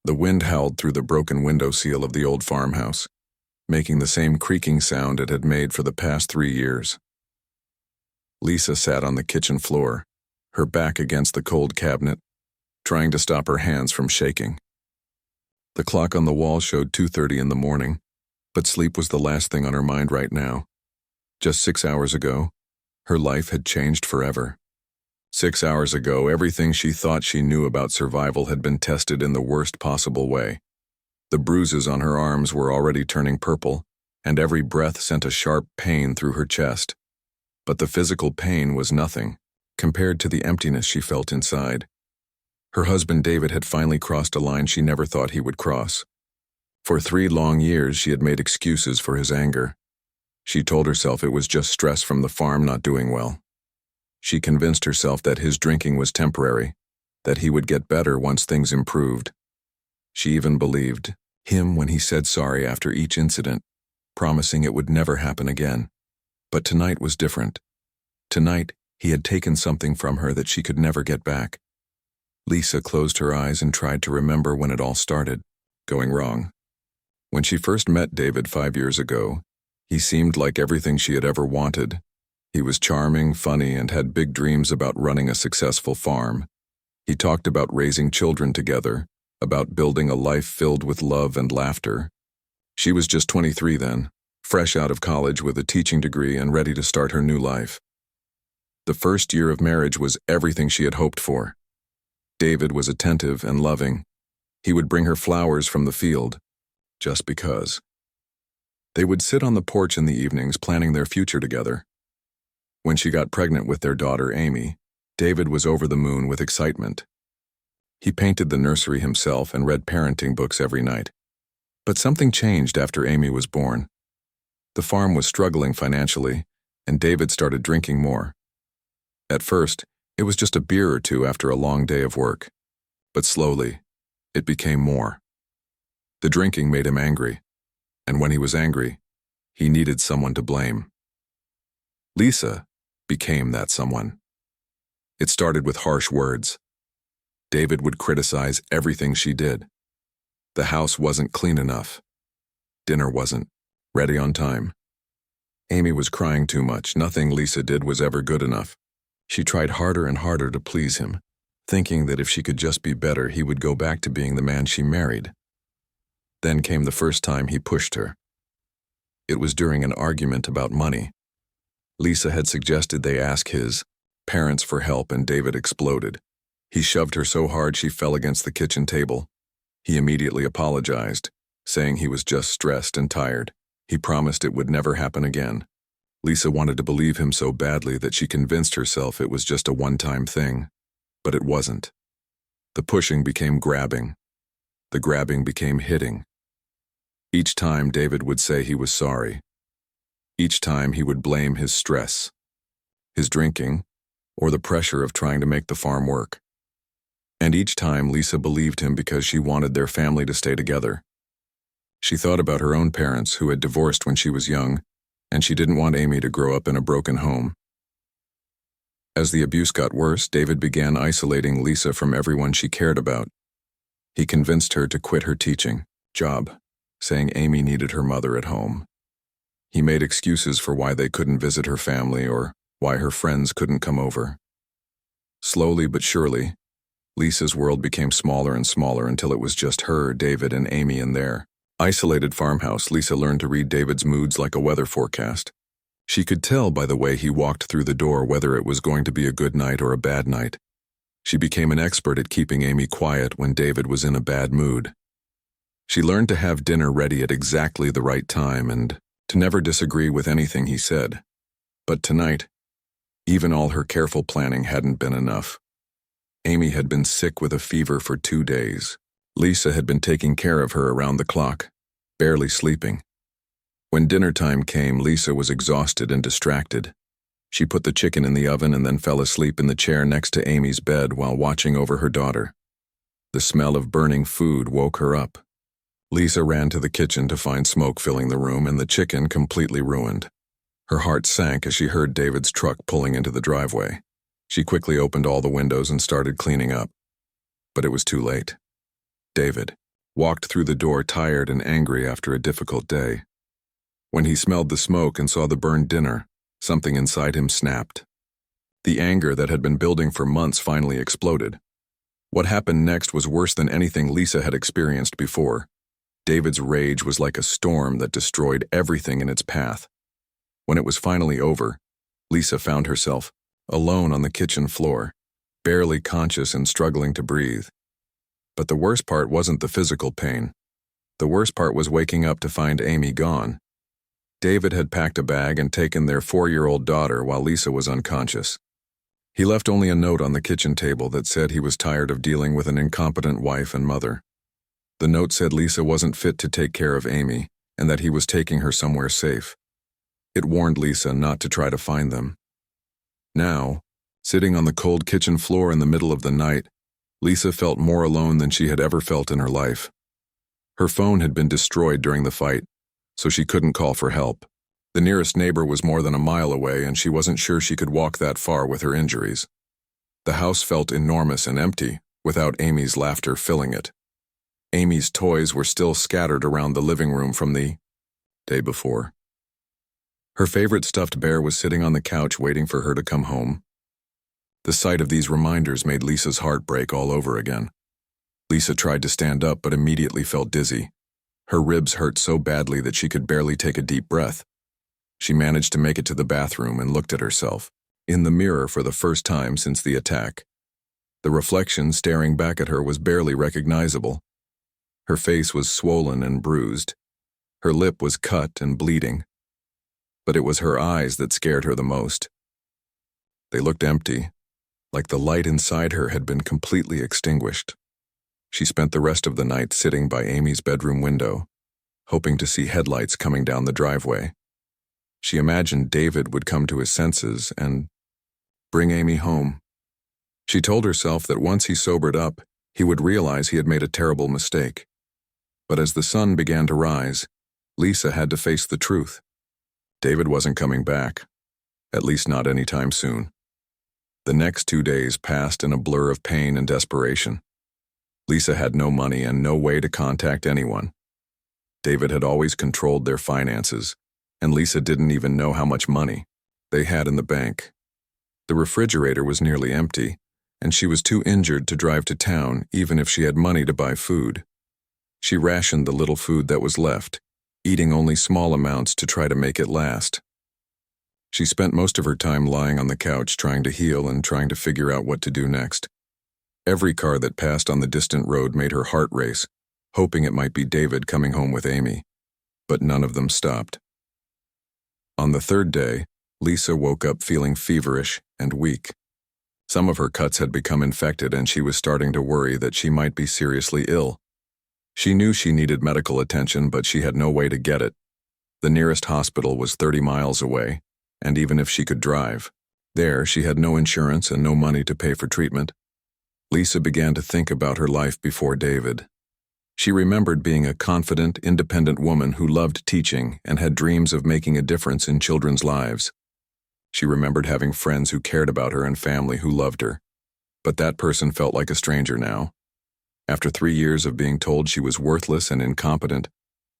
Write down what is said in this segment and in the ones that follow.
The wind howled through the broken window sill of the old farmhouse, making the same creaking sound it had made for the past 3 years. Lisa sat on the kitchen floor, her back against the cold cabinet, trying to stop her hands from shaking. The clock on the wall showed 2:30 in the morning, but sleep was the last thing on her mind right now. Just 6 hours ago, her life had changed forever. 6 hours ago, everything she thought she knew about survival had been tested in the worst possible way. The bruises on her arms were already turning purple, and every breath sent a sharp pain through her chest. But the physical pain was nothing, compared to the emptiness she felt inside. Her husband David had finally crossed a line she never thought he would cross. For 3 long years, she had made excuses for his anger. She told herself it was just stress from the farm not doing well. She convinced herself that his drinking was temporary, that he would get better once things improved. She even believed him when he said sorry after each incident, promising it would never happen again. But tonight was different. Tonight, he had taken something from her that she could never get back. Lisa closed her eyes and tried to remember when it all started, going wrong. When she first met David 5 years ago, he seemed like everything she had ever wanted. He was charming, funny, and had big dreams about running a successful farm. He talked about raising children together, about building a life filled with love and laughter. She was just 23 then, fresh out of college with a teaching degree and ready to start her new life. The first year of marriage was everything she had hoped for. David was attentive and loving. He would bring her flowers from the field, just because. They would sit on the porch in the evenings planning their future together. When she got pregnant with their daughter Amy, David was over the moon with excitement. He painted the nursery himself and read parenting books every night. But something changed after Amy was born. The farm was struggling financially, and David started drinking more. At first, it was just a beer or two after a long day of work. But slowly, it became more. The drinking made him angry, and when he was angry, he needed someone to blame. Lisa became that someone. It started with harsh words. David would criticize everything she did. The house wasn't clean enough. Dinner wasn't ready on time. Amy was crying too much. Nothing Lisa did was ever good enough. She tried harder and harder to please him, thinking that if she could just be better, he would go back to being the man she married. Then came the first time he pushed her. It was during an argument about money. Lisa had suggested they ask his parents for help, and David exploded. He shoved her so hard she fell against the kitchen table. He immediately apologized, saying he was just stressed and tired. He promised it would never happen again. Lisa wanted to believe him so badly that she convinced herself it was just a one-time thing. But it wasn't. The pushing became grabbing. The grabbing became hitting. Each time David would say he was sorry. Each time he would blame his stress, his drinking, or the pressure of trying to make the farm work. And each time Lisa believed him because she wanted their family to stay together. She thought about her own parents who had divorced when she was young, and she didn't want Amy to grow up in a broken home. As the abuse got worse, David began isolating Lisa from everyone she cared about. He convinced her to quit her teaching job, saying Amy needed her mother at home. He made excuses for why they couldn't visit her family or why her friends couldn't come over. Slowly but surely, Lisa's world became smaller and smaller until it was just her, David, and Amy in their isolated farmhouse. Lisa learned to read David's moods like a weather forecast. She could tell by the way he walked through the door whether it was going to be a good night or a bad night. She became an expert at keeping Amy quiet when David was in a bad mood. She learned to have dinner ready at exactly the right time and to never disagree with anything he said. But tonight, even all her careful planning hadn't been enough. Amy had been sick with a fever for 2 days. Lisa had been taking care of her around the clock, barely sleeping. When dinner time came, Lisa was exhausted and distracted. She put the chicken in the oven and then fell asleep in the chair next to Amy's bed while watching over her daughter. The smell of burning food woke her up. Lisa ran to the kitchen to find smoke filling the room and the chicken completely ruined. Her heart sank as she heard David's truck pulling into the driveway. She quickly opened all the windows and started cleaning up. But it was too late. David walked through the door tired and angry after a difficult day. When he smelled the smoke and saw the burned dinner, something inside him snapped. The anger that had been building for months finally exploded. What happened next was worse than anything Lisa had experienced before. David's rage was like a storm that destroyed everything in its path. When it was finally over, Lisa found herself alone on the kitchen floor, barely conscious and struggling to breathe. But the worst part wasn't the physical pain. The worst part was waking up to find Amy gone. David had packed a bag and taken their 4-year-old daughter while Lisa was unconscious. He left only a note on the kitchen table that said he was tired of dealing with an incompetent wife and mother. The note said Lisa wasn't fit to take care of Amy and that he was taking her somewhere safe. It warned Lisa not to try to find them. Now, sitting on the cold kitchen floor in the middle of the night, Lisa felt more alone than she had ever felt in her life. Her phone had been destroyed during the fight, so she couldn't call for help. The nearest neighbor was more than a mile away, and she wasn't sure she could walk that far with her injuries. The house felt enormous and empty, without Amy's laughter filling it. Amy's toys were still scattered around the living room from the day before. Her favorite stuffed bear was sitting on the couch waiting for her to come home. The sight of these reminders made Lisa's heart break all over again. Lisa tried to stand up but immediately felt dizzy. Her ribs hurt so badly that she could barely take a deep breath. She managed to make it to the bathroom and looked at herself, in the mirror for the first time since the attack. The reflection staring back at her was barely recognizable. Her face was swollen and bruised. Her lip was cut and bleeding. But it was her eyes that scared her the most. They looked empty, like the light inside her had been completely extinguished. She spent the rest of the night sitting by Amy's bedroom window, hoping to see headlights coming down the driveway. She imagined David would come to his senses and bring Amy home. She told herself that once he sobered up, he would realize he had made a terrible mistake. But as the sun began to rise, Lisa had to face the truth. David wasn't coming back, at least not anytime soon. The next 2 days passed in a blur of pain and desperation. Lisa had no money and no way to contact anyone. David had always controlled their finances, and Lisa didn't even know how much money they had in the bank. The refrigerator was nearly empty, and she was too injured to drive to town even if she had money to buy food. She rationed the little food that was left, eating only small amounts to try to make it last. She spent most of her time lying on the couch trying to heal and trying to figure out what to do next. Every car that passed on the distant road made her heart race, hoping it might be David coming home with Amy. But none of them stopped. On the 3rd day, Lisa woke up feeling feverish and weak. Some of her cuts had become infected and she was starting to worry that she might be seriously ill. She knew she needed medical attention, but she had no way to get it. The nearest hospital was 30 miles away, and even if she could drive, there she had no insurance and no money to pay for treatment. Lisa began to think about her life before David. She remembered being a confident, independent woman who loved teaching and had dreams of making a difference in children's lives. She remembered having friends who cared about her and family who loved her. But that person felt like a stranger now. After 3 years of being told she was worthless and incompetent,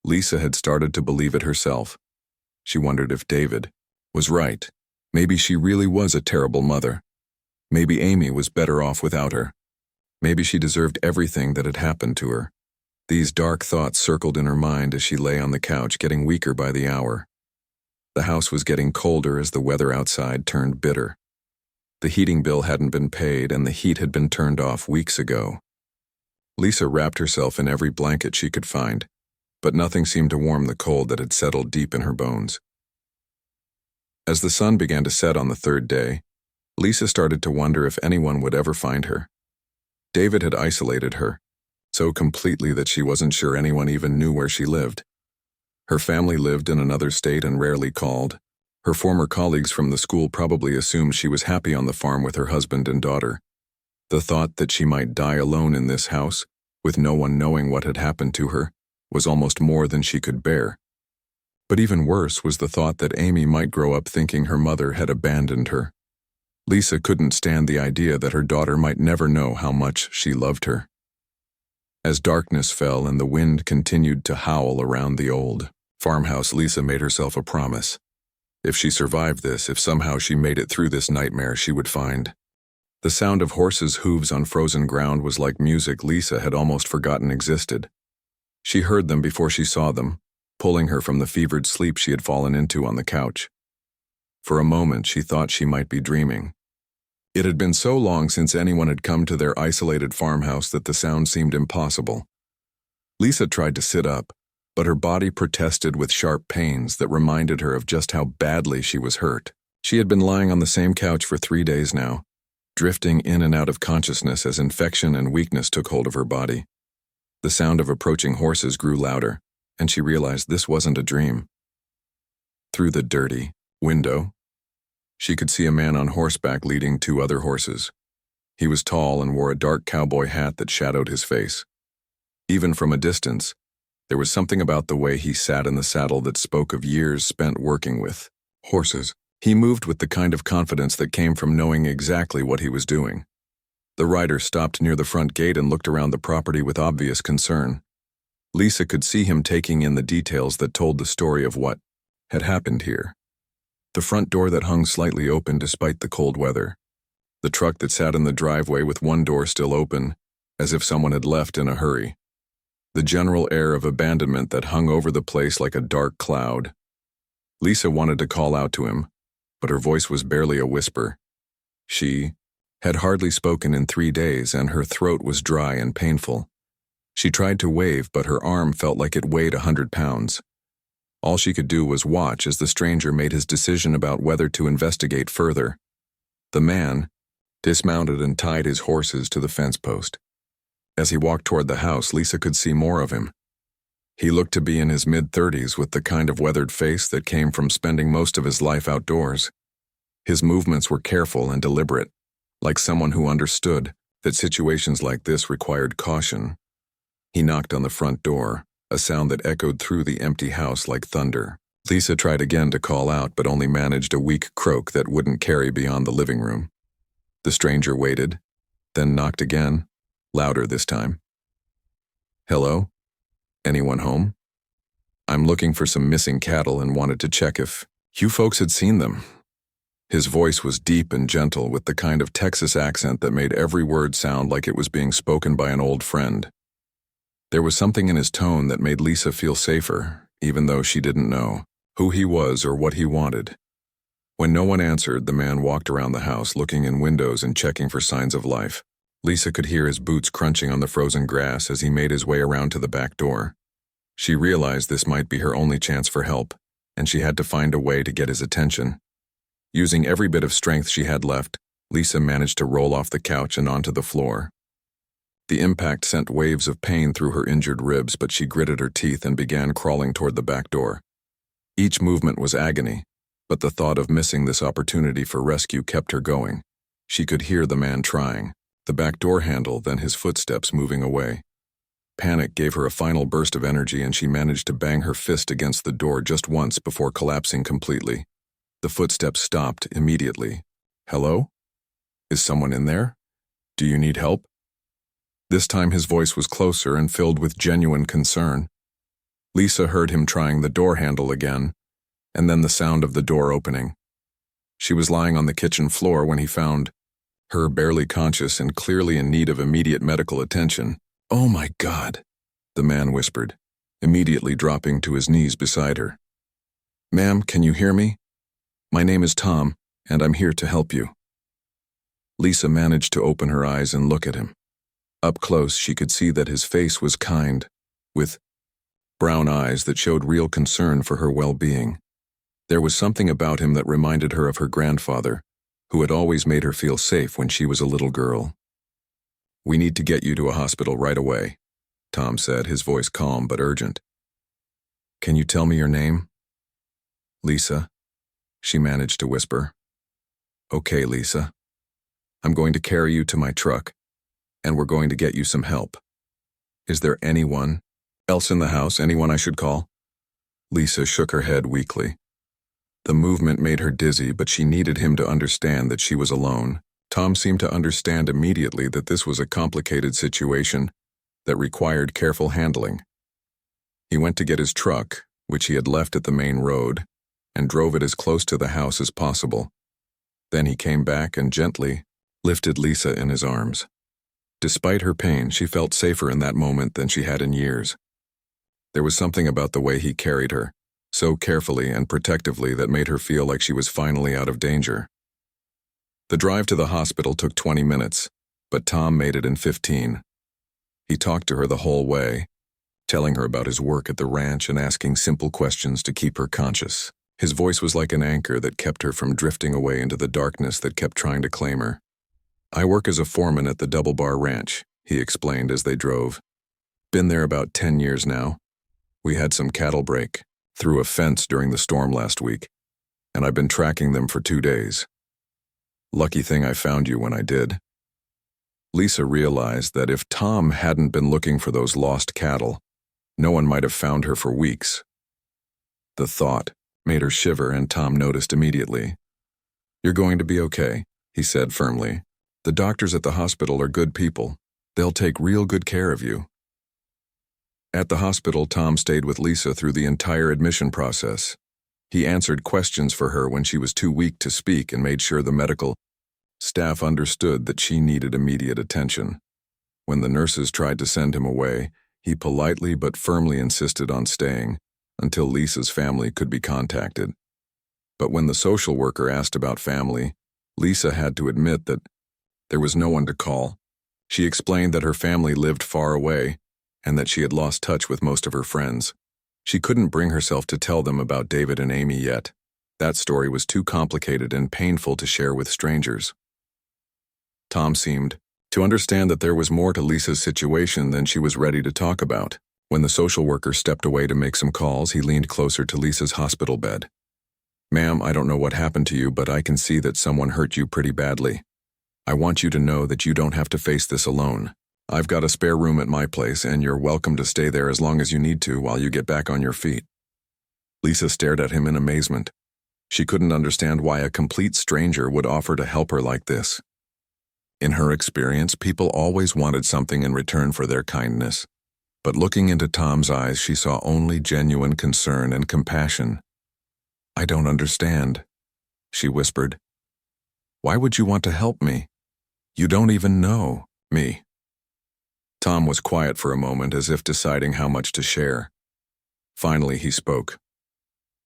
Lisa had started to believe it herself. She wondered if David was right. Maybe she really was a terrible mother. Maybe Amy was better off without her. Maybe she deserved everything that had happened to her. These dark thoughts circled in her mind as she lay on the couch, getting weaker by the hour. The house was getting colder as the weather outside turned bitter. The heating bill hadn't been paid and the heat had been turned off weeks ago. Lisa wrapped herself in every blanket she could find, but nothing seemed to warm the cold that had settled deep in her bones. As the sun began to set on the 3rd day, Lisa started to wonder if anyone would ever find her. David had isolated her, so completely that she wasn't sure anyone even knew where she lived. Her family lived in another state and rarely called. Her former colleagues from the school probably assumed she was happy on the farm with her husband and daughter. The thought that she might die alone in this house, with no one knowing what had happened to her, was almost more than she could bear. But even worse was the thought that Amy might grow up thinking her mother had abandoned her. Lisa couldn't stand the idea that her daughter might never know how much she loved her. As darkness fell and the wind continued to howl around the old farmhouse, Lisa made herself a promise. If she survived this, if somehow she made it through this nightmare, she would find. The sound of horses' hooves on frozen ground was like music Lisa had almost forgotten existed. She heard them before she saw them, pulling her from the fevered sleep she had fallen into on the couch. For a moment, she thought she might be dreaming. It had been so long since anyone had come to their isolated farmhouse that the sound seemed impossible. Lisa tried to sit up, but her body protested with sharp pains that reminded her of just how badly she was hurt. She had been lying on the same couch for 3 days now, drifting in and out of consciousness as infection and weakness took hold of her body. The sound of approaching horses grew louder, and she realized this wasn't a dream. Through the dirty window, she could see a man on horseback leading 2 other horses. He was tall and wore a dark cowboy hat that shadowed his face. Even from a distance, there was something about the way he sat in the saddle that spoke of years spent working with horses. He moved with the kind of confidence that came from knowing exactly what he was doing. The rider stopped near the front gate and looked around the property with obvious concern. Lisa could see him taking in the details that told the story of what had happened here. The front door that hung slightly open despite the cold weather. The truck that sat in the driveway with one door still open, as if someone had left in a hurry. The general air of abandonment that hung over the place like a dark cloud. Lisa wanted to call out to him, but her voice was barely a whisper. She had hardly spoken in 3 days, and her throat was dry and painful. She tried to wave, but her arm felt like it weighed 100 pounds. All she could do was watch as the stranger made his decision about whether to investigate further. The man dismounted and tied his horses to the fence post. As he walked toward the house, Lisa could see more of him. He looked to be in his mid-30s with the kind of weathered face that came from spending most of his life outdoors. His movements were careful and deliberate, like someone who understood that situations like this required caution. He knocked on the front door, a sound that echoed through the empty house like thunder. Lisa tried again to call out, but only managed a weak croak that wouldn't carry beyond the living room. The stranger waited, then knocked again, louder this time. Hello? Anyone home? I'm looking for some missing cattle and wanted to check if you folks had seen them. His voice was deep and gentle with the kind of Texas accent that made every word sound like it was being spoken by an old friend. There was something in his tone that made Lisa feel safer, even though she didn't know who he was or what he wanted. When no one answered, the man walked around the house looking in windows and checking for signs of life. Lisa could hear his boots crunching on the frozen grass as he made his way around to the back door. She realized this might be her only chance for help, and she had to find a way to get his attention. Using every bit of strength she had left, Lisa managed to roll off the couch and onto the floor. The impact sent waves of pain through her injured ribs, but she gritted her teeth and began crawling toward the back door. Each movement was agony, but the thought of missing this opportunity for rescue kept her going. She could hear the man trying, the back door handle, then his footsteps moving away. Panic gave her a final burst of energy, and she managed to bang her fist against the door just once before collapsing completely. The footsteps stopped immediately. Hello? Is someone in there? Do you need help? This time his voice was closer and filled with genuine concern. Lisa heard him trying the door handle again, and then the sound of the door opening. She was lying on the kitchen floor when he found her, barely conscious and clearly in need of immediate medical attention. "Oh my God," the man whispered, immediately dropping to his knees beside her. "Ma'am, can you hear me? My name is Tom, and I'm here to help you." Lisa managed to open her eyes and look at him. Up close, she could see that his face was kind, with brown eyes that showed real concern for her well-being. There was something about him that reminded her of her grandfather, who had always made her feel safe when she was a little girl. "We need to get you to a hospital right away," Tom said, his voice calm but urgent. "Can you tell me your name?" "Lisa," she managed to whisper. "Okay, Lisa. I'm going to carry you to my truck, and we're going to get you some help. Is there anyone else in the house, anyone I should call?" Lisa shook her head weakly. The movement made her dizzy, but she needed him to understand that she was alone. Tom seemed to understand immediately that this was a complicated situation, that required careful handling. He went to get his truck, which he had left at the main road, and drove it as close to the house as possible. Then he came back and gently lifted Lisa in his arms. Despite her pain, she felt safer in that moment than she had in years. There was something about the way he carried her, so carefully and protectively, that made her feel like she was finally out of danger. The drive to the hospital took 20 minutes, but Tom made it in 15. He talked to her the whole way, telling her about his work at the ranch and asking simple questions to keep her conscious. His voice was like an anchor that kept her from drifting away into the darkness that kept trying to claim her. "I work as a foreman at the Double Bar Ranch," he explained as they drove. "Been there about 10 years now. We had some cattle break through a fence during the storm last week, and I've been tracking them for 2 days. Lucky thing I found you when I did." Lisa realized that if Tom hadn't been looking for those lost cattle, no one might have found her for weeks. The thought made her shiver, and Tom noticed immediately. "You're going to be okay," he said firmly. "The doctors at the hospital are good people. They'll take real good care of you." At the hospital, Tom stayed with Lisa through the entire admission process. He answered questions for her when she was too weak to speak and made sure the medical staff understood that she needed immediate attention. When the nurses tried to send him away, he politely but firmly insisted on staying until Lisa's family could be contacted. But when the social worker asked about family, Lisa had to admit that there was no one to call. She explained that her family lived far away and that she had lost touch with most of her friends. She couldn't bring herself to tell them about David and Amy yet. That story was too complicated and painful to share with strangers. Tom seemed to understand that there was more to Lisa's situation than she was ready to talk about. When the social worker stepped away to make some calls, he leaned closer to Lisa's hospital bed. "Ma'am, I don't know what happened to you, but I can see that someone hurt you pretty badly. I want you to know that you don't have to face this alone. I've got a spare room at my place, and you're welcome to stay there as long as you need to while you get back on your feet." Lisa stared at him in amazement. She couldn't understand why a complete stranger would offer to help her like this. In her experience, people always wanted something in return for their kindness. But looking into Tom's eyes, she saw only genuine concern and compassion. "I don't understand," she whispered. "Why would you want to help me? You don't even know me." Tom was quiet for a moment, as if deciding how much to share. Finally, he spoke.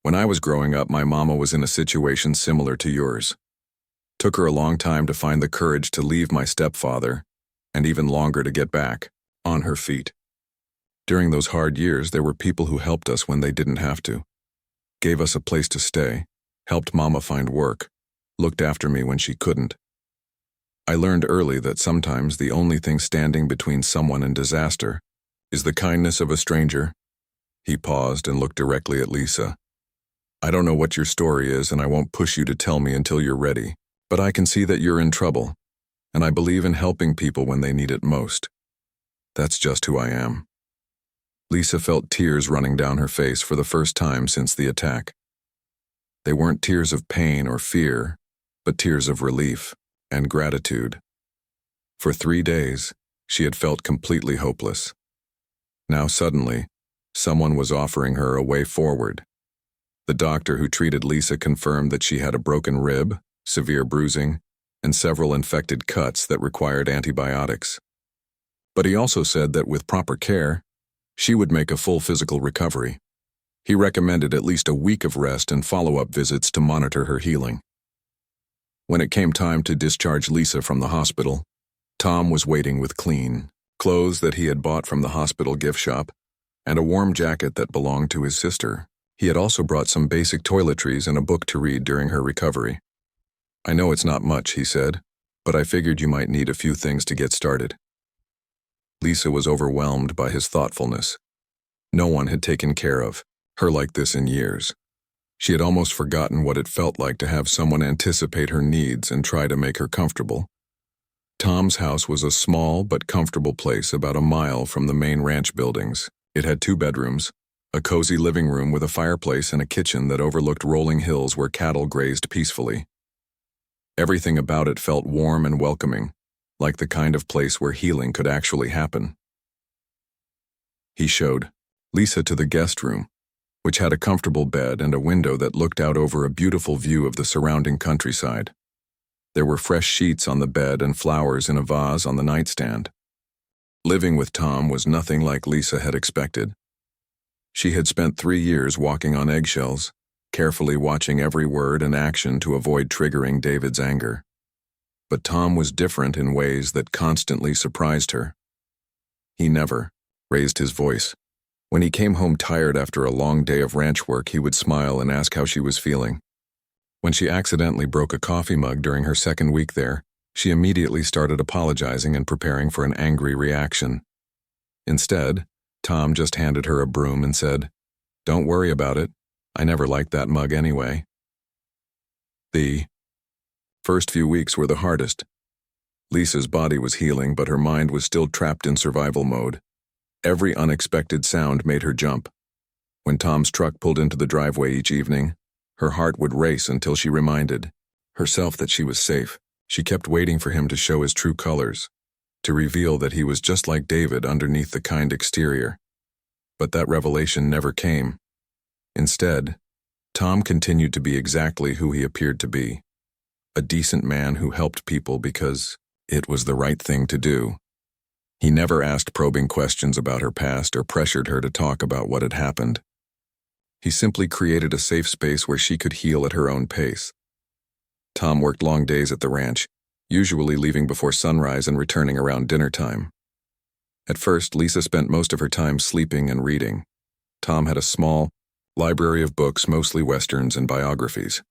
"When I was growing up, my mama was in a situation similar to yours. Took her a long time to find the courage to leave my stepfather, and even longer to get back on her feet. During those hard years, there were people who helped us when they didn't have to. Gave us a place to stay, helped Mama find work, looked after me when she couldn't. I learned early that sometimes the only thing standing between someone and disaster is the kindness of a stranger." He paused and looked directly at Lisa. "I don't know what your story is, and I won't push you to tell me until you're ready, but I can see that you're in trouble, and I believe in helping people when they need it most. That's just who I am." Lisa felt tears running down her face for the first time since the attack. They weren't tears of pain or fear, but tears of relief and gratitude. For 3 days, she had felt completely hopeless. Now suddenly, someone was offering her a way forward. The doctor who treated Lisa confirmed that she had a broken rib, severe bruising, and several infected cuts that required antibiotics. But he also said that with proper care, she would make a full physical recovery. He recommended at least a week of rest and follow-up visits to monitor her healing. When it came time to discharge Lisa from the hospital, Tom was waiting with clean clothes that he had bought from the hospital gift shop and a warm jacket that belonged to his sister. He had also brought some basic toiletries and a book to read during her recovery. "I know it's not much," he said, "but I figured you might need a few things to get started." Lisa was overwhelmed by his thoughtfulness. No one had taken care of her like this in years. She had almost forgotten what it felt like to have someone anticipate her needs and try to make her comfortable. Tom's house was a small but comfortable place about a mile from the main ranch buildings. It had 2 bedrooms, a cozy living room with a fireplace and a kitchen that overlooked rolling hills where cattle grazed peacefully. Everything about it felt warm and welcoming, like the kind of place where healing could actually happen. He showed Lisa to the guest room, which had a comfortable bed and a window that looked out over a beautiful view of the surrounding countryside. There were fresh sheets on the bed and flowers in a vase on the nightstand. Living with Tom was nothing like Lisa had expected. She had spent 3 years walking on eggshells, carefully watching every word and action to avoid triggering David's anger. But Tom was different in ways that constantly surprised her. He never raised his voice. When he came home tired after a long day of ranch work, he would smile and ask how she was feeling. When she accidentally broke a coffee mug during her second week there, she immediately started apologizing and preparing for an angry reaction. Instead, Tom just handed her a broom and said, "Don't worry about it. I never liked that mug anyway." The first few weeks were the hardest. Lisa's body was healing, but her mind was still trapped in survival mode. Every unexpected sound made her jump. When Tom's truck pulled into the driveway each evening, her heart would race until she reminded herself that she was safe. She kept waiting for him to show his true colors, to reveal that he was just like David underneath the kind exterior. But that revelation never came. Instead, Tom continued to be exactly who he appeared to be, a decent man who helped people because it was the right thing to do. He never asked probing questions about her past or pressured her to talk about what had happened. He simply created a safe space where she could heal at her own pace. Tom worked long days at the ranch, usually leaving before sunrise and returning around dinner time. At first, Lisa spent most of her time sleeping and reading. Tom had a small library of books, mostly westerns and biographies.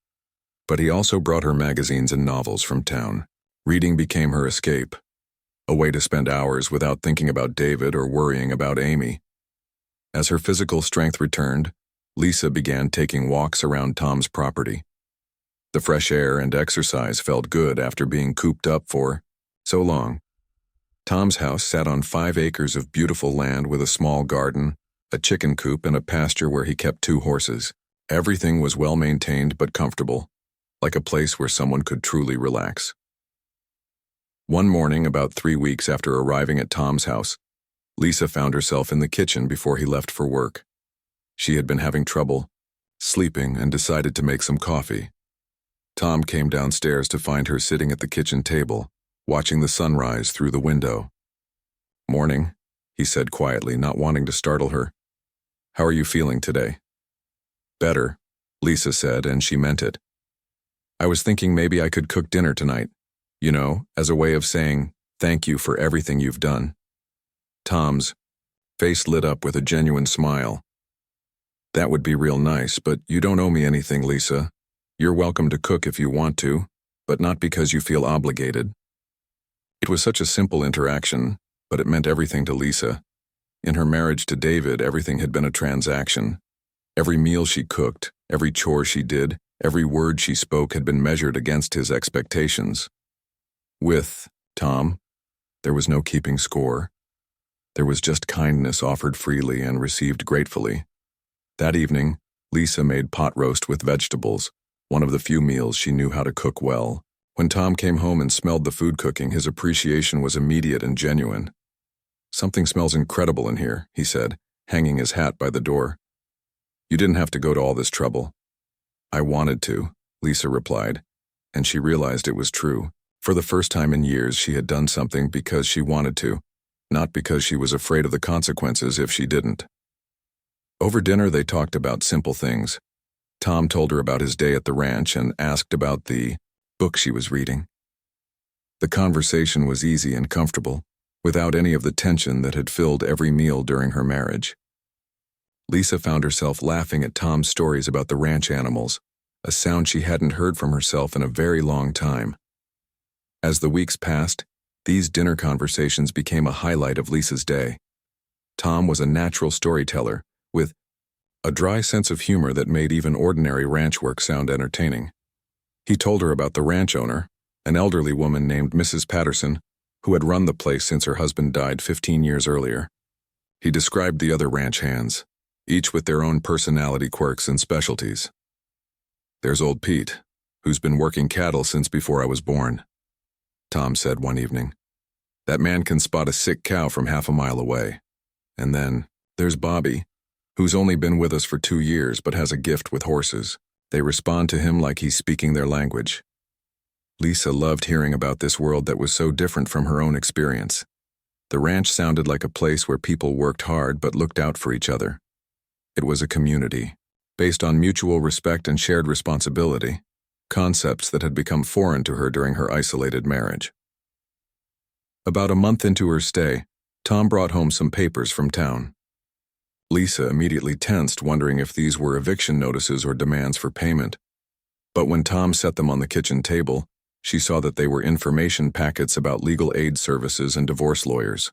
But he also brought her magazines and novels from town. Reading became her escape, a way to spend hours without thinking about David or worrying about Amy. As her physical strength returned, Lisa began taking walks around Tom's property. The fresh air and exercise felt good after being cooped up for so long. Tom's house sat on 5 acres of beautiful land with a small garden, a chicken coop, and a pasture where he kept 2 horses. Everything was well maintained but comfortable, like a place where someone could truly relax. One morning, about 3 weeks after arriving at Tom's house, Lisa found herself in the kitchen before he left for work. She had been having trouble sleeping and decided to make some coffee. Tom came downstairs to find her sitting at the kitchen table, watching the sunrise through the window. "Morning," he said quietly, not wanting to startle her. "How are you feeling today?" "Better," Lisa said, and she meant it. "I was thinking maybe I could cook dinner tonight, as a way of saying thank you for everything you've done." Tom's face lit up with a genuine smile. "That would be real nice, but you don't owe me anything, Lisa. You're welcome to cook if you want to, but not because you feel obligated." It was such a simple interaction, but it meant everything to Lisa. In her marriage to David, everything had been a transaction. Every meal she cooked, every chore she did, every word she spoke had been measured against his expectations. With Tom, there was no keeping score. There was just kindness offered freely and received gratefully. That evening, Lisa made pot roast with vegetables, one of the few meals she knew how to cook well. When Tom came home and smelled the food cooking, his appreciation was immediate and genuine. "Something smells incredible in here," he said, hanging his hat by the door. "You didn't have to go to all this trouble." "I wanted to," Lisa replied, and she realized it was true. For the first time in years, she had done something because she wanted to, not because she was afraid of the consequences if she didn't. Over dinner, they talked about simple things. Tom told her about his day at the ranch and asked about the book she was reading. The conversation was easy and comfortable, without any of the tension that had filled every meal during her marriage. Lisa found herself laughing at Tom's stories about the ranch animals, a sound she hadn't heard from herself in a very long time. As the weeks passed, these dinner conversations became a highlight of Lisa's day. Tom was a natural storyteller, with a dry sense of humor that made even ordinary ranch work sound entertaining. He told her about the ranch owner, an elderly woman named Mrs. Patterson, who had run the place since her husband died 15 years earlier. He described the other ranch hands, each with their own personality quirks and specialties. "There's old Pete, who's been working cattle since before I was born," Tom said one evening. "That man can spot a sick cow from half a mile away. And then There's Bobby, who's only been with us for 2 years but has a gift with horses. They respond to him like he's speaking their language. Lisa loved hearing about this world that was so different from her own experience. The ranch sounded like a place where people worked hard but looked out for each other. It was a community, based on mutual respect and shared responsibility, concepts that had become foreign to her during her isolated marriage. About a month into her stay, Tom brought home some papers from town. Lisa immediately tensed, wondering if these were eviction notices or demands for payment. But when Tom set them on the kitchen table, she saw that they were information packets about legal aid services and divorce lawyers.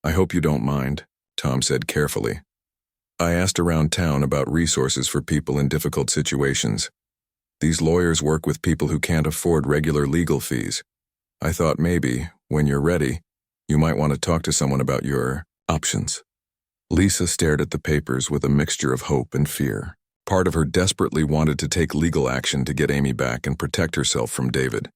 "I hope you don't mind," Tom said carefully. "I asked around town about resources for people in difficult situations. These lawyers work with people who can't afford regular legal fees. I thought maybe, when you're ready, you might want to talk to someone about your options." Lisa stared at the papers with a mixture of hope and fear. Part of her desperately wanted to take legal action to get Amy back and protect herself from David.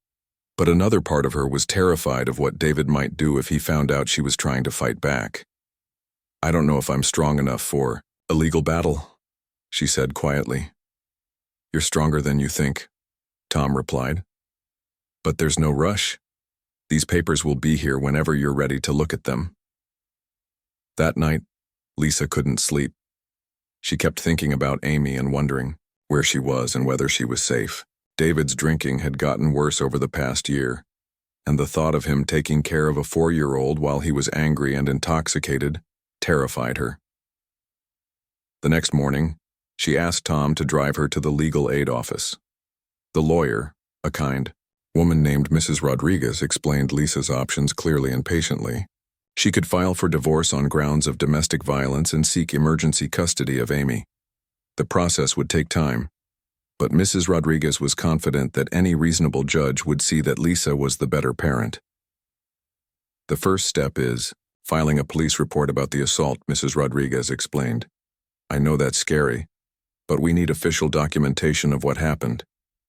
But another part of her was terrified of what David might do if he found out she was trying to fight back. "I don't know if I'm strong enough for a legal battle," she said quietly. "You're stronger than you think," Tom replied. "But there's no rush. These papers will be here whenever you're ready to look at them." That night, Lisa couldn't sleep. She kept thinking about Amy and wondering where she was and whether she was safe. David's drinking had gotten worse over the past year, and the thought of him taking care of a 4-year-old while he was angry and intoxicated terrified her. The next morning, she asked Tom to drive her to the legal aid office. The lawyer, a kind woman named Mrs. Rodriguez, explained Lisa's options clearly and patiently. She could file for divorce on grounds of domestic violence and seek emergency custody of Amy. The process would take time, but Mrs. Rodriguez was confident that any reasonable judge would see that Lisa was the better parent. "The first step is filing a police report about the assault," Mrs. Rodriguez explained. "I know that's scary, but we need official documentation of what happened.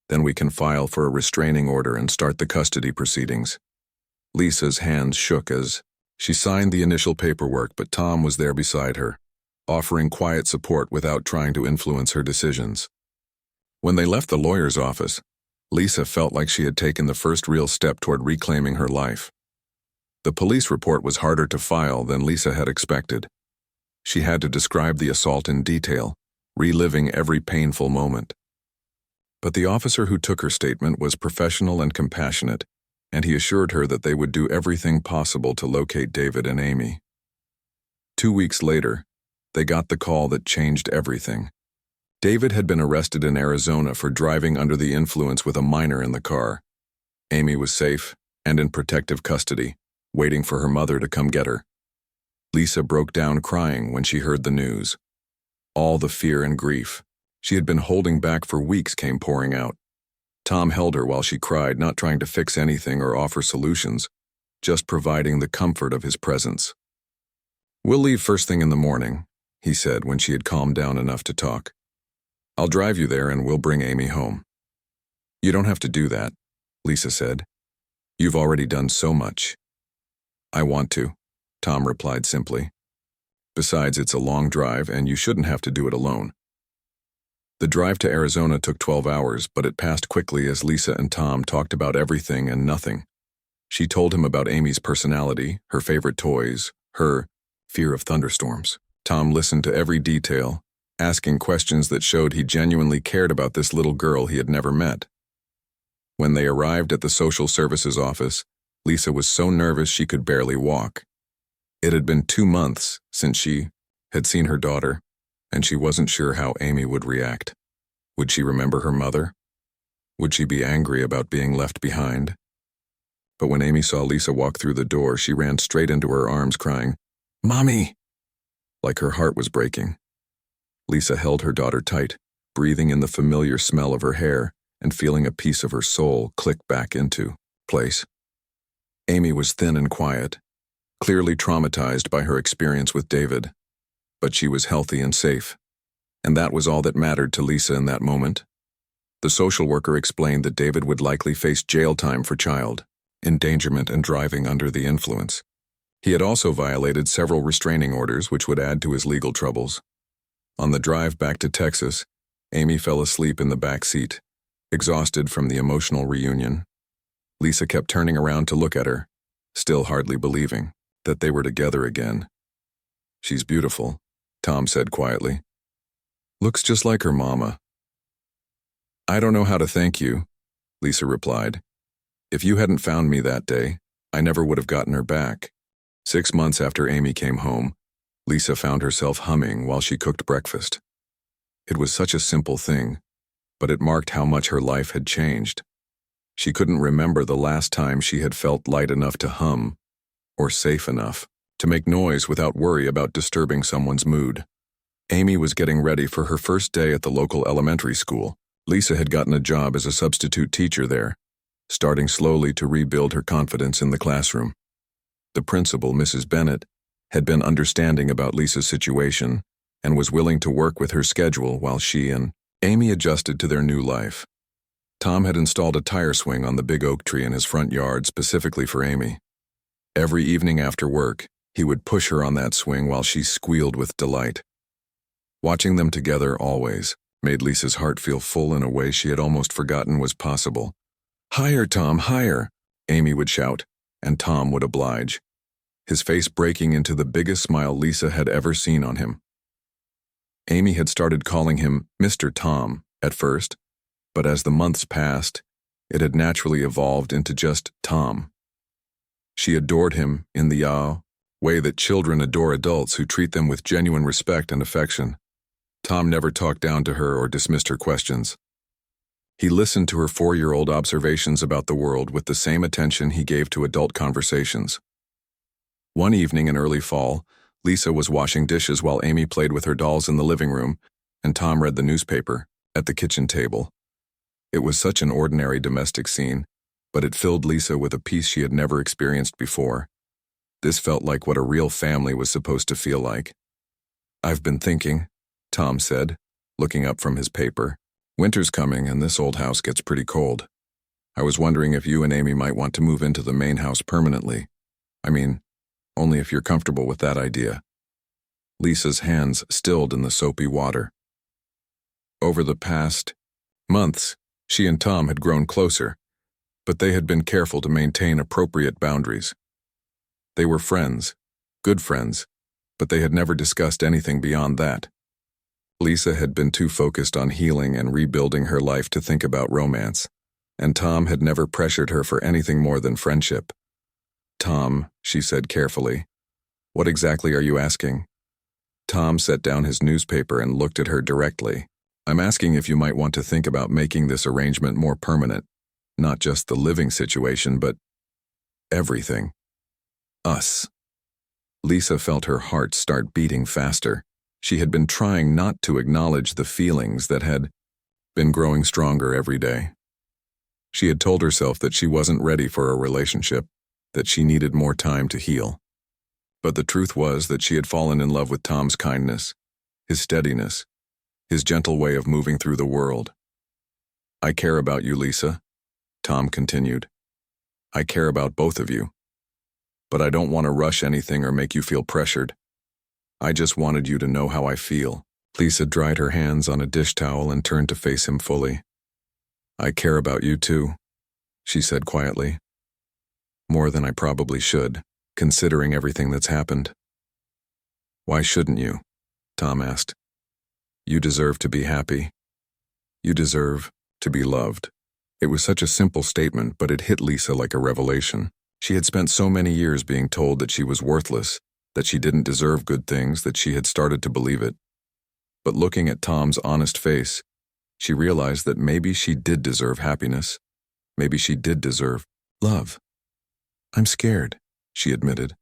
Then we can file for a restraining order and start the custody proceedings." Lisa's hands shook as she signed the initial paperwork, but Tom was there beside her, offering quiet support without trying to influence her decisions. When they left the lawyer's office, Lisa felt like she had taken the first real step toward reclaiming her life. The police report was harder to file than Lisa had expected. She had to describe the assault in detail, reliving every painful moment. But the officer who took her statement was professional and compassionate, and he assured her that they would do everything possible to locate David and Amy. 2 weeks later, they got the call that changed everything. David had been arrested in Arizona for driving under the influence with a minor in the car. Amy was safe and in protective custody, waiting for her mother to come get her. Lisa broke down crying when she heard the news. All the fear and grief she had been holding back for weeks came pouring out. Tom held her while she cried, not trying to fix anything or offer solutions, just providing the comfort of his presence. "We'll leave first thing in the morning," he said when she had calmed down enough to talk. "I'll drive you there and we'll bring Amy home." "You don't have to do that," Lisa said. "You've already done so much." "I want to," Tom replied simply. "Besides, it's a long drive and you shouldn't have to do it alone." The drive to Arizona took 12 hours, but it passed quickly as Lisa and Tom talked about everything and nothing. She told him about Amy's personality, her favorite toys, her fear of thunderstorms. Tom listened to every detail, asking questions that showed he genuinely cared about this little girl he had never met. When they arrived at the social services office, Lisa was so nervous she could barely walk. It had been 2 months since she had seen her daughter, and she wasn't sure how Amy would react. Would she remember her mother? Would she be angry about being left behind? But when Amy saw Lisa walk through the door, she ran straight into her arms, crying, "Mommy!" like her heart was breaking. Lisa held her daughter tight, breathing in the familiar smell of her hair and feeling a piece of her soul click back into place. Amy was thin and quiet, clearly traumatized by her experience with David. But she was healthy and safe, and that was all that mattered to Lisa in that moment. The social worker explained that David would likely face jail time for child endangerment and driving under the influence. He had also violated several restraining orders which would add to his legal troubles. On the drive back to Texas, Amy fell asleep in the back seat, exhausted from the emotional reunion. Lisa kept turning around to look at her, still hardly believing that they were together again. "She's beautiful," Tom said quietly. "Looks just like her mama." "I don't know how to thank you," Lisa replied. "If you hadn't found me that day, I never would have gotten her back." 6 months after Amy came home, Lisa found herself humming while she cooked breakfast. It was such a simple thing, but it marked how much her life had changed. She couldn't remember the last time she had felt light enough to hum, or safe enough to make noise without worry about disturbing someone's mood. Amy was getting ready for her first day at the local elementary school. Lisa had gotten a job as a substitute teacher there, starting slowly to rebuild her confidence in the classroom. The principal, Mrs. Bennett, had been understanding about Lisa's situation and was willing to work with her schedule while she and Amy adjusted to their new life. Tom had installed a tire swing on the big oak tree in his front yard specifically for Amy. Every evening after work, he would push her on that swing while she squealed with delight. Watching them together always made Lisa's heart feel full in a way she had almost forgotten was possible. "Higher, Tom, higher," Amy would shout, and Tom would oblige, his face breaking into the biggest smile Lisa had ever seen on him. Amy had started calling him Mr. Tom at first, but as the months passed, it had naturally evolved into just Tom. She adored him in the way that children adore adults who treat them with genuine respect and affection. Tom never talked down to her or dismissed her questions. He listened to her 4-year-old observations about the world with the same attention he gave to adult conversations. One evening in early fall, Lisa was washing dishes while Amy played with her dolls in the living room, and Tom read the newspaper at the kitchen table. It was such an ordinary domestic scene, but it filled Lisa with a peace she had never experienced before. This felt like what a real family was supposed to feel like. "I've been thinking," Tom said, looking up from his paper. "Winter's coming and this old house gets pretty cold. I was wondering if you and Amy might want to move into the main house permanently. I mean, only if you're comfortable with that idea." Lisa's hands stilled in the soapy water. Over the past months, she and Tom had grown closer, but they had been careful to maintain appropriate boundaries. They were friends, good friends, but they had never discussed anything beyond that. Lisa had been too focused on healing and rebuilding her life to think about romance, and Tom had never pressured her for anything more than friendship. "Tom," she said carefully, "what exactly are you asking?" Tom set down his newspaper and looked at her directly. "I'm asking if you might want to think about making this arrangement more permanent, not just the living situation, but everything. Us." Lisa felt her heart start beating faster. She had been trying not to acknowledge the feelings that had been growing stronger every day. She had told herself that she wasn't ready for a relationship, that she needed more time to heal. But the truth was that she had fallen in love with Tom's kindness, his steadiness, his gentle way of moving through the world. "I care about you, Lisa," Tom continued. "I care about both of you. But I don't want to rush anything or make you feel pressured. I just wanted you to know how I feel." Lisa dried her hands on a dish towel and turned to face him fully. "I care about you too," she said quietly. "More than I probably should, considering everything that's happened." "Why shouldn't you?" Tom asked. "You deserve to be happy. You deserve to be loved." It was such a simple statement, but it hit Lisa like a revelation. She had spent so many years being told that she was worthless, that she didn't deserve good things, that she had started to believe it. But looking at Tom's honest face, she realized that maybe she did deserve happiness. Maybe she did deserve love. "I'm scared," she admitted.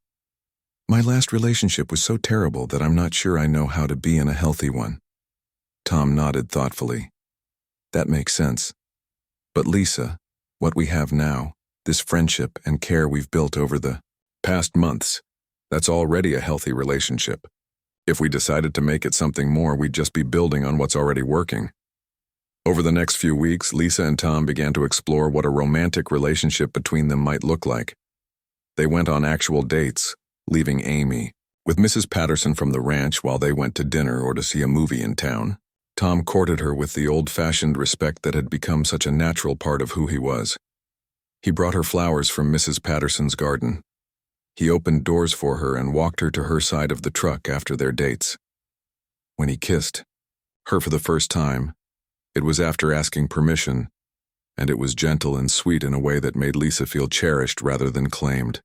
"My last relationship was so terrible that I'm not sure I know how to be in a healthy one." Tom nodded thoughtfully. "That makes sense. But Lisa, what we have now, this friendship and care we've built over the past months, that's already a healthy relationship. If we decided to make it something more, we'd just be building on what's already working." Over the next few weeks, Lisa and Tom began to explore what a romantic relationship between them might look like. They went on actual dates, leaving Amy with Mrs. Patterson from the ranch while they went to dinner or to see a movie in town. Tom courted her with the old-fashioned respect that had become such a natural part of who he was. He brought her flowers from Mrs. Patterson's garden. He opened doors for her and walked her to her side of the truck after their dates. When he kissed her for the first time, it was after asking permission, and it was gentle and sweet in a way that made Lisa feel cherished rather than claimed.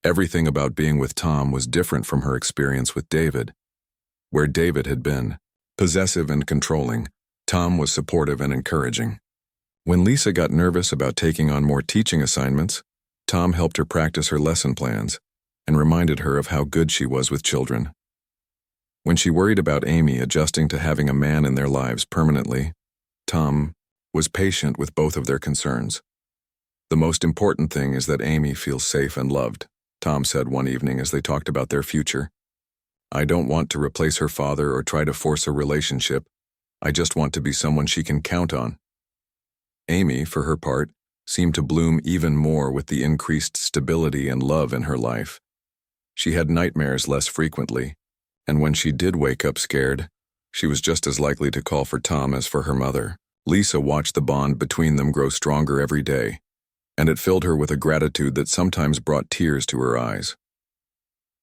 Everything about being with Tom was different from her experience with David. Where David had been possessive and controlling, Tom was supportive and encouraging. When Lisa got nervous about taking on more teaching assignments, Tom helped her practice her lesson plans and reminded her of how good she was with children. When she worried about Amy adjusting to having a man in their lives permanently, Tom was patient with both of their concerns. "The most important thing is that Amy feels safe and loved," Tom said one evening as they talked about their future. "I don't want to replace her father or try to force a relationship. I just want to be someone she can count on." Amy, for her part, seemed to bloom even more with the increased stability and love in her life. She had nightmares less frequently, and when she did wake up scared, she was just as likely to call for Tom as for her mother. Lisa watched the bond between them grow stronger every day, and it filled her with a gratitude that sometimes brought tears to her eyes.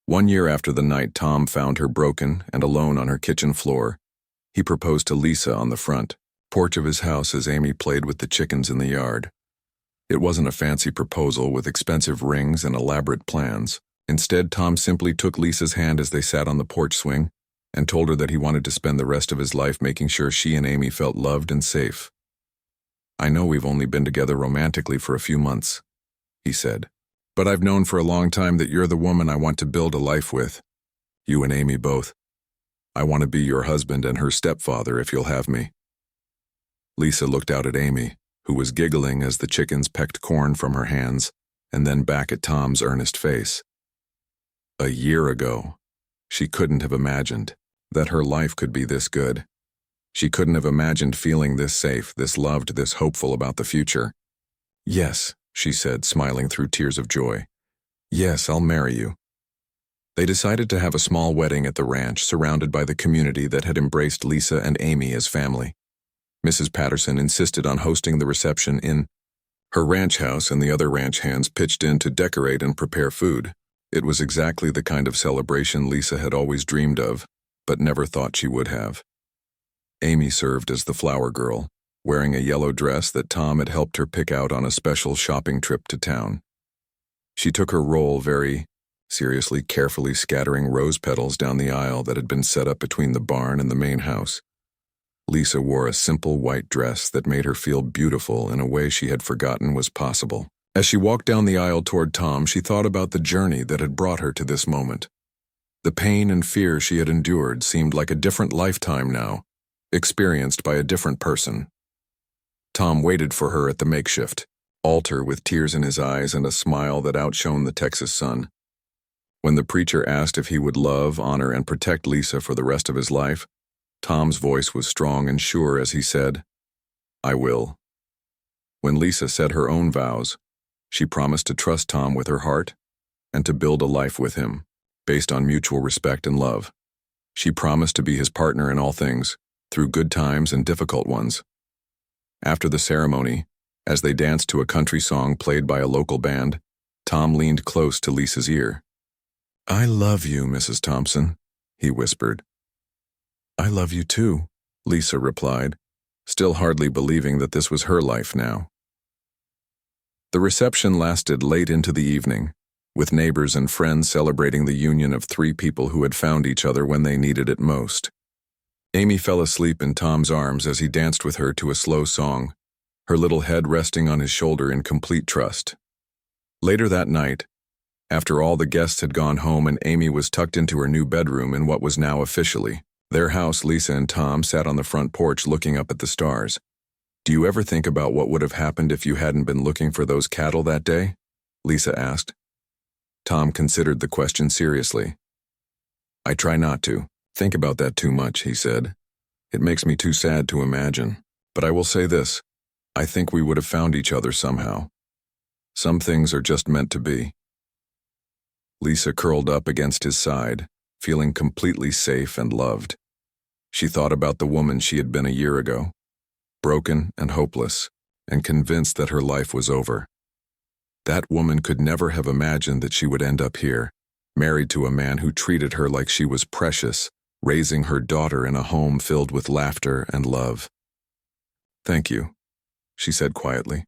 One year after the night Tom found her broken and alone on her kitchen floor, he proposed to Lisa on the front porch of his house as Amy played with the chickens in the yard. It wasn't a fancy proposal with expensive rings and elaborate plans. Instead, Tom simply took Lisa's hand as they sat on the porch swing and told her that he wanted to spend the rest of his life making sure she and Amy felt loved and safe. "I know we've only been together romantically for a few months," he said, "but I've known for a long time that you're the woman I want to build a life with. You and Amy both. I want to be your husband and her stepfather if you'll have me." Lisa looked out at Amy, who was giggling as the chickens pecked corn from her hands, and then back at Tom's earnest face. A year ago, she couldn't have imagined that her life could be this good. She couldn't have imagined feeling this safe, this loved, this hopeful about the future. "Yes," she said, smiling through tears of joy. "Yes, I'll marry you." They decided to have a small wedding at the ranch, surrounded by the community that had embraced Lisa and Amy as family. Mrs. Patterson insisted on hosting the reception in her ranch house, and the other ranch hands pitched in to decorate and prepare food. It was exactly the kind of celebration Lisa had always dreamed of, but never thought she would have. Amy served as the flower girl, wearing a yellow dress that Tom had helped her pick out on a special shopping trip to town. She took her role very seriously, carefully scattering rose petals down the aisle that had been set up between the barn and the main house. Lisa wore a simple white dress that made her feel beautiful in a way she had forgotten was possible. As she walked down the aisle toward Tom, she thought about the journey that had brought her to this moment. The pain and fear she had endured seemed like a different lifetime now, experienced by a different person. Tom waited for her at the makeshift altar with tears in his eyes and a smile that outshone the Texas sun. When the preacher asked if he would love, honor, and protect Lisa for the rest of his life, Tom's voice was strong and sure as he said, "I will." When Lisa said her own vows, she promised to trust Tom with her heart and to build a life with him, based on mutual respect and love. She promised to be his partner in all things, through good times and difficult ones. After the ceremony, as they danced to a country song played by a local band, Tom leaned close to Lisa's ear. "I love you, Mrs. Thompson," he whispered. "I love you too," Lisa replied, still hardly believing that this was her life now. The reception lasted late into the evening, with neighbors and friends celebrating the union of three people who had found each other when they needed it most. Amy fell asleep in Tom's arms as he danced with her to a slow song, her little head resting on his shoulder in complete trust. Later that night, after all the guests had gone home and Amy was tucked into her new bedroom in what was now officially their house, Lisa and Tom sat on the front porch looking up at the stars. "Do you ever think about what would have happened if you hadn't been looking for those cattle that day?" Lisa asked. Tom considered the question seriously. "I try not to think about that too much," he said. "It makes me too sad to imagine. But I will say this, I think we would have found each other somehow. Some things are just meant to be." Lisa curled up against his side, feeling completely safe and loved. She thought about the woman she had been a year ago, broken and hopeless, and convinced that her life was over. That woman could never have imagined that she would end up here, married to a man who treated her like she was precious, raising her daughter in a home filled with laughter and love. "Thank you," she said quietly.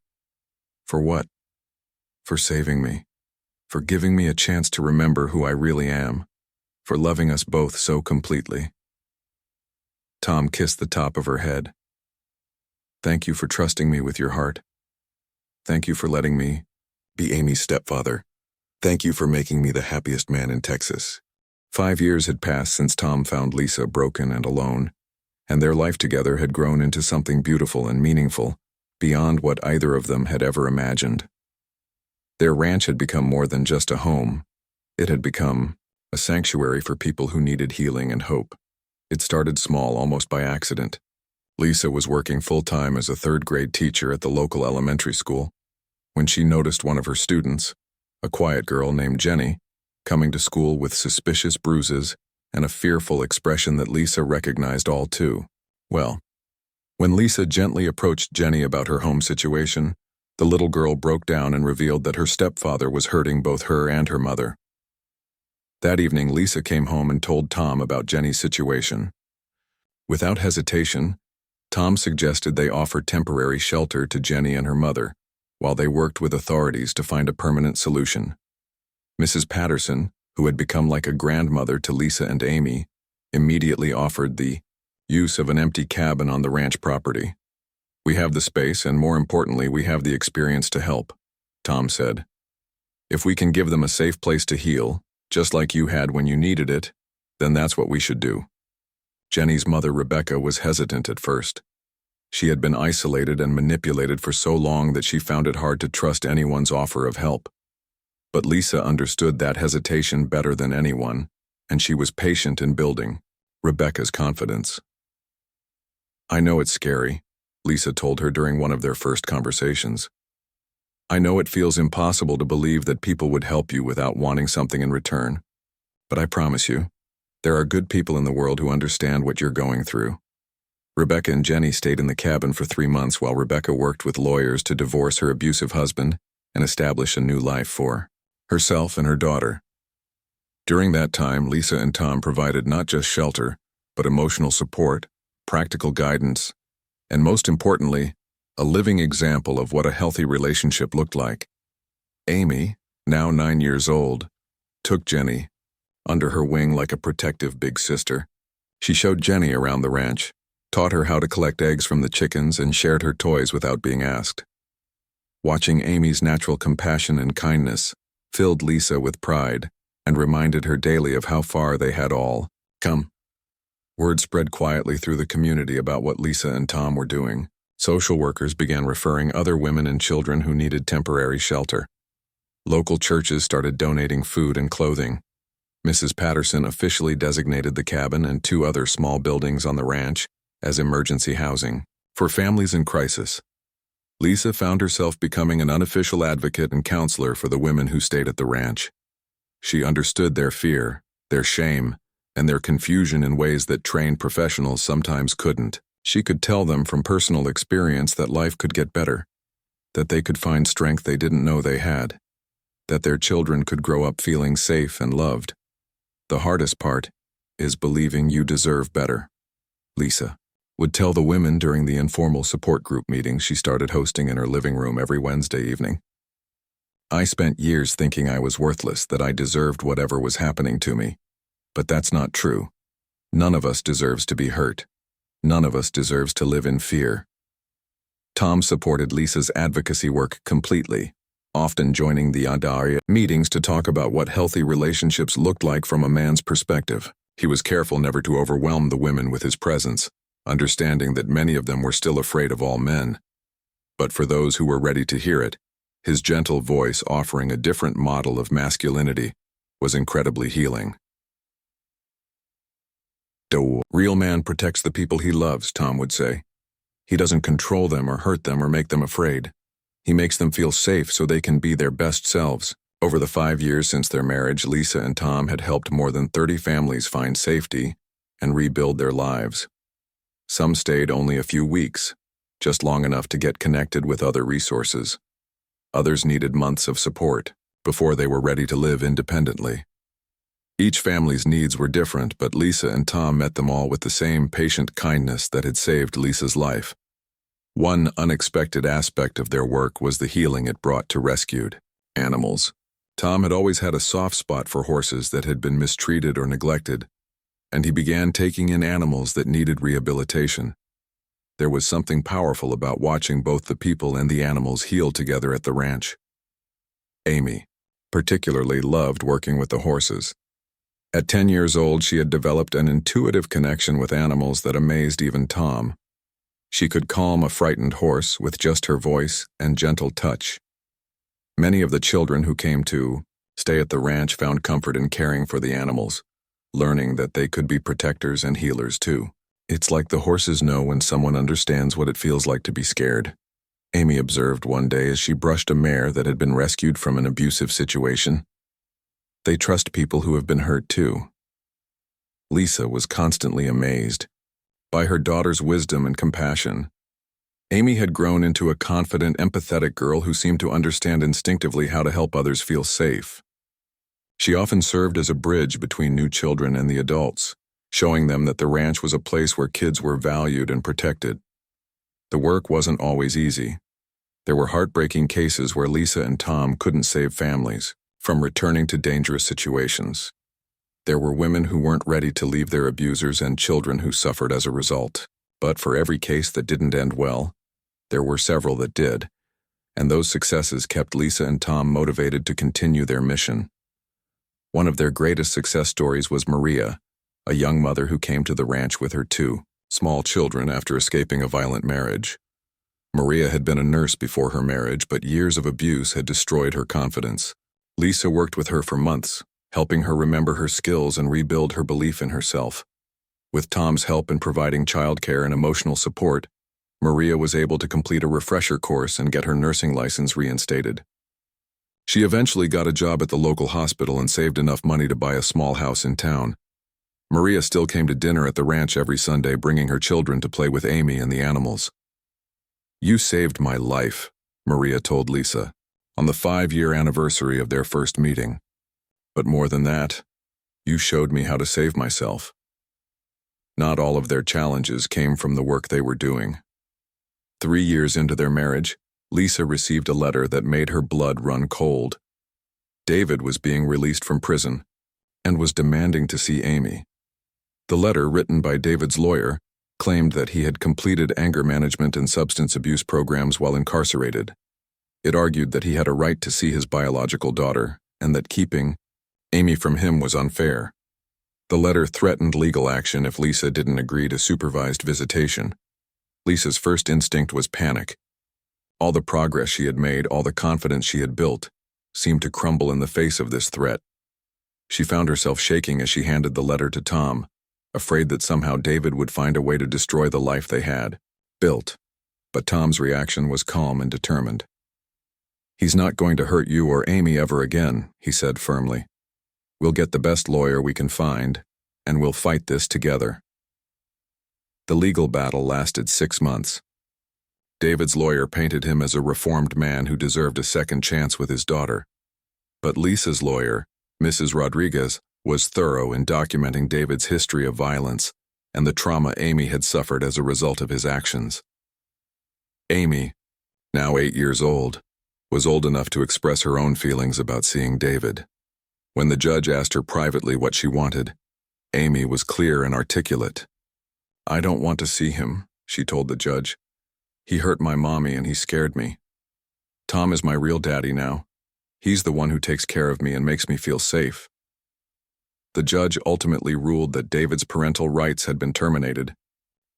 "For what?" "For saving me. For giving me a chance to remember who I really am. For loving us both so completely." Tom kissed the top of her head. "Thank you for trusting me with your heart. Thank you for letting me be Amy's stepfather. Thank you for making me the happiest man in Texas." 5 years had passed since Tom found Lisa broken and alone, and their life together had grown into something beautiful and meaningful, beyond what either of them had ever imagined. Their ranch had become more than just a home. It had become a sanctuary for people who needed healing and hope. It started small, almost by accident. Lisa was working full-time as a third-grade teacher at the local elementary school when she noticed one of her students, a quiet girl named Jenny, coming to school with suspicious bruises and a fearful expression that Lisa recognized all too well. When Lisa gently approached Jenny about her home situation, the little girl broke down and revealed that her stepfather was hurting both her and her mother. That evening, Lisa came home and told Tom about Jenny's situation. Without hesitation, Tom suggested they offer temporary shelter to Jenny and her mother, while they worked with authorities to find a permanent solution. Mrs. Patterson, who had become like a grandmother to Lisa and Amy, immediately offered the use of an empty cabin on the ranch property. "We have the space, and more importantly, we have the experience to help," Tom said. "If we can give them a safe place to heal, just like you had when you needed it, then that's what we should do." Jenny's mother, Rebecca, was hesitant at first. She had been isolated and manipulated for so long that she found it hard to trust anyone's offer of help. But Lisa understood that hesitation better than anyone, and she was patient in building Rebecca's confidence. "I know it's scary," Lisa told her during one of their first conversations. "I know it feels impossible to believe that people would help you without wanting something in return. But I promise you, there are good people in the world who understand what you're going through." Rebecca and Jenny stayed in the cabin for 3 months while Rebecca worked with lawyers to divorce her abusive husband and establish a new life for herself and her daughter. During that time, Lisa and Tom provided not just shelter, but emotional support, practical guidance, and most importantly, a living example of what a healthy relationship looked like. Amy, now 9 years old, took Jenny under her wing like a protective big sister. She showed Jenny around the ranch, taught her how to collect eggs from the chickens, and shared her toys without being asked. Watching Amy's natural compassion and kindness filled Lisa with pride and reminded her daily of how far they had all come. Word spread quietly through the community about what Lisa and Tom were doing. Social workers began referring other women and children who needed temporary shelter. Local churches started donating food and clothing. Mrs. Patterson officially designated the cabin and 2 other small buildings on the ranch as emergency housing for families in crisis. Lisa found herself becoming an unofficial advocate and counselor for the women who stayed at the ranch. She understood their fear, their shame, and their confusion in ways that trained professionals sometimes couldn't. She could tell them from personal experience that life could get better, that they could find strength they didn't know they had, that their children could grow up feeling safe and loved. "The hardest part is believing you deserve better," Lisa would tell the women during the informal support group meetings she started hosting in her living room every Wednesday evening. "I spent years thinking I was worthless, that I deserved whatever was happening to me. But that's not true. None of us deserves to be hurt. None of us deserves to live in fear." Tom supported Lisa's advocacy work completely, often joining the Adaria meetings to talk about what healthy relationships looked like from a man's perspective. He was careful never to overwhelm the women with his presence, understanding that many of them were still afraid of all men. But for those who were ready to hear it, his gentle voice offering a different model of masculinity was incredibly healing. "The real man protects the people he loves," Tom would say. "He doesn't control them or hurt them or make them afraid. He makes them feel safe so they can be their best selves, Over the 5 years since their marriage, Lisa and Tom had helped more than 30 families find safety and rebuild their lives. Some stayed only a few weeks, just long enough to get connected with other resources. Others needed months of support before they were ready to live independently. Each family's needs were different, but Lisa and Tom met them all with the same patient kindness that had saved Lisa's life. One unexpected aspect of their work was the healing it brought to rescued animals. Tom had always had a soft spot for horses that had been mistreated or neglected, and he began taking in animals that needed rehabilitation. There was something powerful about watching both the people and the animals heal together at the ranch. Amy particularly loved working with the horses. At 10 years old, she had developed an intuitive connection with animals that amazed even Tom. She could calm a frightened horse with just her voice and gentle touch. Many of the children who came to stay at the ranch found comfort in caring for the animals, learning that they could be protectors and healers too. It's like the horses know when someone understands what it feels like to be scared, Amy observed one day as she brushed a mare that had been rescued from an abusive situation. They trust people who have been hurt too. Lisa was constantly amazed by her daughter's wisdom and compassion. Amy had grown into a confident, empathetic girl who seemed to understand instinctively how to help others feel safe. She often served as a bridge between new children and the adults, showing them that the ranch was a place where kids were valued and protected. The work wasn't always easy. There were heartbreaking cases where Lisa and Tom couldn't save families from returning to dangerous situations. There were women who weren't ready to leave their abusers and children who suffered as a result. But for every case that didn't end well, there were several that did, and those successes kept Lisa and Tom motivated to continue their mission. One of their greatest success stories was Maria, a young mother who came to the ranch with her 2 small children after escaping a violent marriage. Maria had been a nurse before her marriage, but years of abuse had destroyed her confidence. Lisa worked with her for months, helping her remember her skills and rebuild her belief in herself. With Tom's help in providing childcare and emotional support, Maria was able to complete a refresher course and get her nursing license reinstated. She eventually got a job at the local hospital and saved enough money to buy a small house in town. Maria still came to dinner at the ranch every Sunday, bringing her children to play with Amy and the animals. "You saved my life," Maria told Lisa, on the 5-year anniversary of their first meeting. "But more than that, you showed me how to save myself." Not all of their challenges came from the work they were doing. 3 years into their marriage, Lisa received a letter that made her blood run cold. David was being released from prison and was demanding to see Amy. The letter, written by David's lawyer, claimed that he had completed anger management and substance abuse programs while incarcerated. It argued that he had a right to see his biological daughter and that keeping Amy from him was unfair. The letter threatened legal action if Lisa didn't agree to supervised visitation. Lisa's first instinct was panic. All the progress she had made, all the confidence she had built, seemed to crumble in the face of this threat. She found herself shaking as she handed the letter to Tom, afraid that somehow David would find a way to destroy the life they had built. But Tom's reaction was calm and determined. "He's not going to hurt you or Amy ever again," he said firmly. "We'll get the best lawyer we can find, and we'll fight this together." The legal battle lasted 6 months. David's lawyer painted him as a reformed man who deserved a second chance with his daughter. But Lisa's lawyer, Mrs. Rodriguez, was thorough in documenting David's history of violence and the trauma Amy had suffered as a result of his actions. Amy, now 8 years old, was old enough to express her own feelings about seeing David. When the judge asked her privately what she wanted, Amy was clear and articulate. "I don't want to see him," she told the judge. "He hurt my mommy and he scared me. Tom is my real daddy now. He's the one who takes care of me and makes me feel safe." The judge ultimately ruled that David's parental rights had been terminated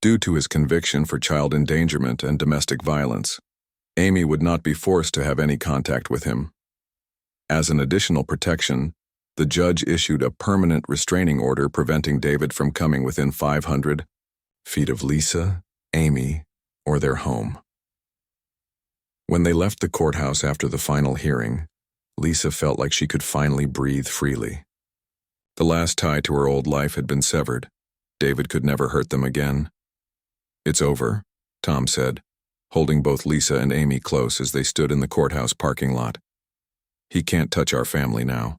due to his conviction for child endangerment and domestic violence. Amy would not be forced to have any contact with him. As an additional protection, the judge issued a permanent restraining order preventing David from coming within 500 feet of Lisa, Amy, or their home. When they left the courthouse after the final hearing, Lisa felt like she could finally breathe freely. The last tie to her old life had been severed. David could never hurt them again. "It's over," Tom said, holding both Lisa and Amy close as they stood in the courthouse parking lot. "He can't touch our family now."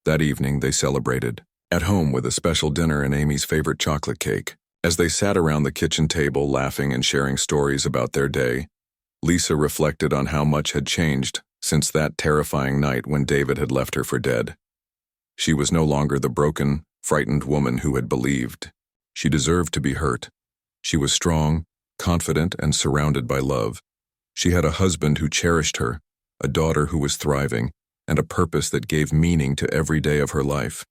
That evening, they celebrated, at home with a special dinner and Amy's favorite chocolate cake. As they sat around the kitchen table laughing and sharing stories about their day, Lisa reflected on how much had changed since that terrifying night when David had left her for dead. She was no longer the broken, frightened woman who had believed. She deserved to be hurt. She was strong, confident, and surrounded by love. She had a husband who cherished her, a daughter who was thriving, and a purpose that gave meaning to every day of her life.